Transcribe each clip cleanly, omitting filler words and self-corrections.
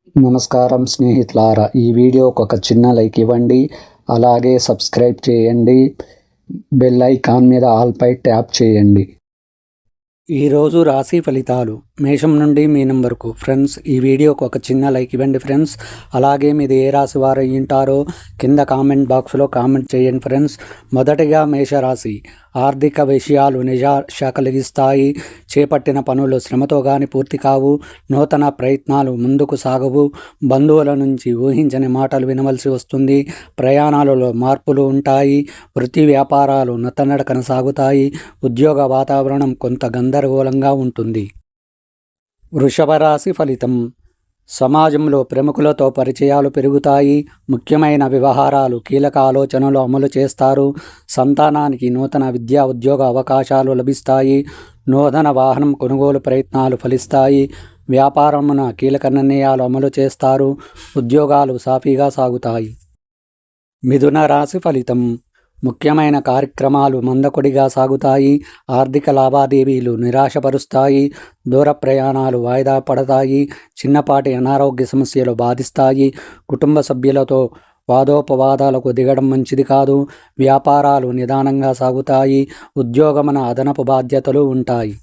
నమస్కారం స్నేహితులారా, ఈ వీడియోకి ఒక చిన్న లైక్ ఇవ్వండి. అలాగే సబ్స్క్రైబ్ చేయండి. బెల్ ఐకాన్ మీద ఆల్ పై ట్యాప్ చేయండి. ఈరోజు రాశి ఫలితాలు మేషం నుండి మీనం వరకు. ఫ్రెండ్స్, ఈ వీడియోకి ఒక చిన్న లైక్ ఇవ్వండి ఫ్రెండ్స్. అలాగే మీది ఏ రాశి వారు ఉంటారో కింద కామెంట్ బాక్స్లో కామెంట్ చేయండి ఫ్రెండ్స్. మొదటిగా మేషరాశి. ఆర్థిక విషయాలు నిరాశ కలిగిస్తాయి. చేపట్టిన పనులు శ్రమతో గాని పూర్తి కావు. నూతన ప్రయత్నాలు ముందుకు సాగవు. బంధువుల నుంచి ఊహించని మాటలు వినవలసి వస్తుంది. ప్రయాణాలలో మార్పులు ఉంటాయి. వృత్తి వ్యాపారాలు నత్తనడకన సాగుతాయి. ఉద్యోగ వాతావరణం కొంత గందరగోళంగా ఉంటుంది. వృషభ రాశి ఫలితం. సమాజంలో ప్రముఖులతో పరిచయాలు పెరుగుతాయి. ముఖ్యమైన వ్యవహారాలు కీలక ఆలోచనలు అమలు చేస్తారు. సంతానానికి నూతన విద్యా ఉద్యోగ అవకాశాలు లభిస్తాయి. నూతన వాహనం కొనుగోలు ప్రయత్నాలు ఫలిస్తాయి. వ్యాపారమున కీలక నిర్ణయాలు అమలు చేస్తారు. ఉద్యోగాలు సాఫీగా సాగుతాయి. మిథున రాశి ఫలితం. ముఖ్యమైన కార్యక్రమాలు మందకొడిగా సాగుతాయి. ఆర్థిక లావాదేవీలు నిరాశపరుస్తాయి. దూర ప్రయాణాలు వాయిదా పడతాయి. చిన్నపాటి అనారోగ్య సమస్యలు బాధిస్తాయి. కుటుంబ సభ్యులతో వాదోపవాదాలకు దిగడం మంచిది కాదు. వ్యాపారాలు నిదానంగా సాగుతాయి. ఉద్యోగమున అదనపు బాధ్యతలు ఉంటాయి.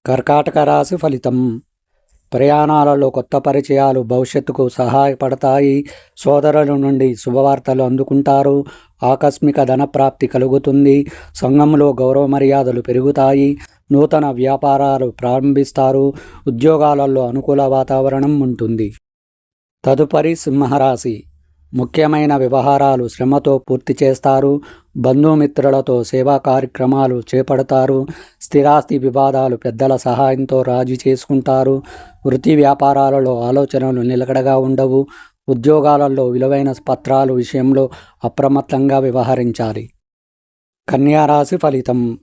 కర్కాటక రాశి ఫలితం. ప్రయాణాలలో కొత్త పరిచయాలు భవిష్యత్తుకు సహాయపడతాయి. సోదరుల నుండి శుభవార్తలు అందుకుంటారు. ఆకస్మిక ధనప్రాప్తి కలుగుతుంది. సంఘంలో గౌరవ మర్యాదలు పెరుగుతాయి. నూతన వ్యాపారాలు ప్రారంభిస్తారు. ఉద్యోగాలలో అనుకూల వాతావరణం ఉంటుంది. తదుపరి సింహరాశి. ముఖ్యమైన వ్యవహారాలు శ్రమతో పూర్తి చేస్తారు. బంధుమిత్రులతో సేవా కార్యక్రమాలు చేపడతారు. స్థిరాస్తి వివాదాలు పెద్దల సహాయంతో రాజీ చేసుకుంటారు. వృత్తి వ్యాపారాలలో ఆలోచనలు నిలకడగా ఉండవు. ఉద్యోగాలలో విలువైన పత్రాలు విషయంలో అప్రమత్తంగా వ్యవహరించాలి. కన్యా రాశి ఫలితం.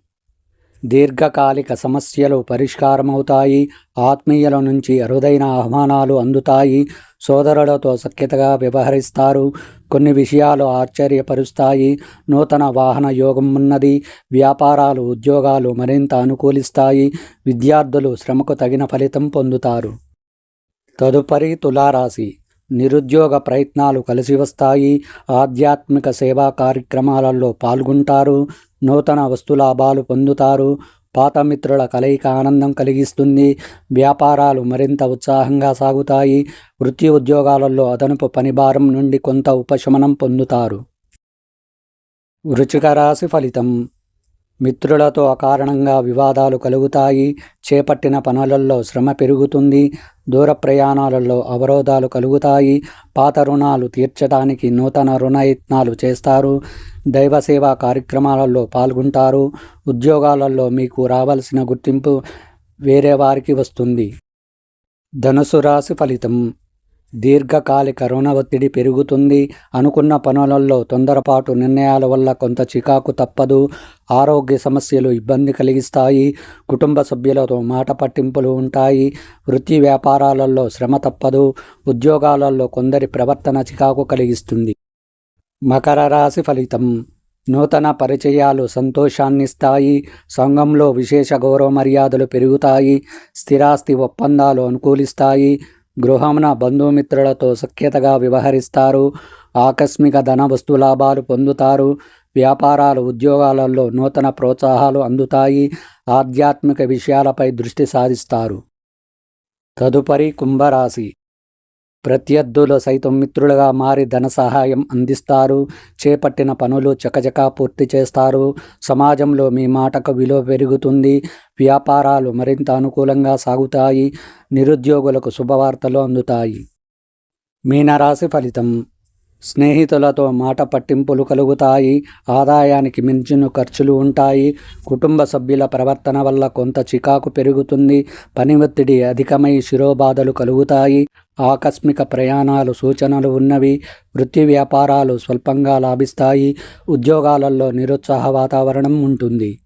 దీర్ఘకాలిక సమస్యలు పరిష్కారమవుతాయి. ఆత్మీయుల నుంచి అరుదైన ఆహ్వానాలు అందుతాయి. సోదరులతో సఖ్యతగా వ్యవహరిస్తారు. కొన్ని విషయాలు ఆశ్చర్యపరుస్తాయి. నూతన వాహన యోగం ఉన్నది. వ్యాపారాలు ఉద్యోగాలు మరింత అనుకూలిస్తాయి. విద్యార్థులు శ్రమకు తగిన ఫలితం పొందుతారు. తదుపరి తులారాశి. నిరుద్యోగ ప్రయత్నాలు కలిసి వస్తాయి. ఆధ్యాత్మిక సేవా కార్యక్రమాలలో పాల్గొంటారు. నూతన వస్తులాభాలు పొందుతారు. పాత మిత్రుల కలయిక ఆనందం కలిగిస్తుంది. వ్యాపారాలు మరింత ఉత్సాహంగా సాగుతాయి. వృత్తి ఉద్యోగాలలో అదనపు పనిభారం నుండి కొంత ఉపశమనం పొందుతారు. వృశ్చిక రాశి ఫలితం. మిత్రులతో అకారణంగా వివాదాలు కలుగుతాయి. చేపట్టిన పనులలో శ్రమ పెరుగుతుంది. దూర ప్రయాణాలలో అవరోధాలు కలుగుతాయి. పాత రుణాలు తీర్చడానికి నూతన రుణయత్నాలు చేస్తారు. దైవ సేవా కార్యక్రమాలలో పాల్గొంటారు. ఉద్యోగాలలో మీకు రావాల్సిన గుర్తింపు వేరే వారికి వస్తుంది. ధనుసు రాశి ఫలితం. దీర్ఘకాలిక రుణ ఒత్తిడి పెరుగుతుంది. అనుకున్న పనులలో తొందరపాటు నిర్ణయాల వల్ల కొంత చికాకు తప్పదు. ఆరోగ్య సమస్యలు ఇబ్బంది కలిగిస్తాయి. కుటుంబ సభ్యులతో మాట పట్టింపులు ఉంటాయి. వృత్తి వ్యాపారాలలో శ్రమ తప్పదు. ఉద్యోగాలలో కొందరి ప్రవర్తన చికాకు కలిగిస్తుంది. మకర రాశి ఫలితం. నూతన పరిచయాలు సంతోషాన్నిస్తాయి. సంఘంలో విశేష గౌరవ మర్యాదలు పెరుగుతాయి. స్థిరాస్తి ఒప్పందాలు అనుకూలిస్తాయి. గృహమున బంధుమిత్రులతో సఖ్యతగా వ్యవహరిస్తారు. ఆకస్మిక ధన వస్తులాభాలు పొందుతారు. వ్యాపారాలు ఉద్యోగాలలో నూతన ప్రోత్సాహాలు అందుతాయి. ఆధ్యాత్మిక విషయాలపై దృష్టి సాధిస్తారు. తదుపరి కుంభరాశి. ప్రత్యర్థులు సైతం మిత్రులుగా మారి ధన సహాయం అందిస్తారు. చేపట్టిన పనులు చకచకా పూర్తి చేస్తారు. సమాజంలో మీ మాటకు విలువ పెరుగుతుంది. వ్యాపారాలు మరింత అనుకూలంగా సాగుతాయి. నిరుద్యోగులకు శుభవార్తలు అందుతాయి. మీనరాశి ఫలితం. స్నేహితులతో మాట పట్టింపులు కలుగుతాయి. ఆదాయానికి మించిన ఖర్చులు ఉంటాయి. కుటుంబ సభ్యుల ప్రవర్తన వల్ల కొంత చికాకు పెరుగుతుంది. పని ఒత్తిడి అధికమై శిరోబాధలు కలుగుతాయి. ఆకస్మిక ప్రయాణాలు సూచనలు ఉన్నవి. వృత్తి వ్యాపారాలు స్వల్పంగా లాభిస్తాయి. ఉద్యోగాలలో నిరుత్సాహ వాతావరణం ఉంటుంది.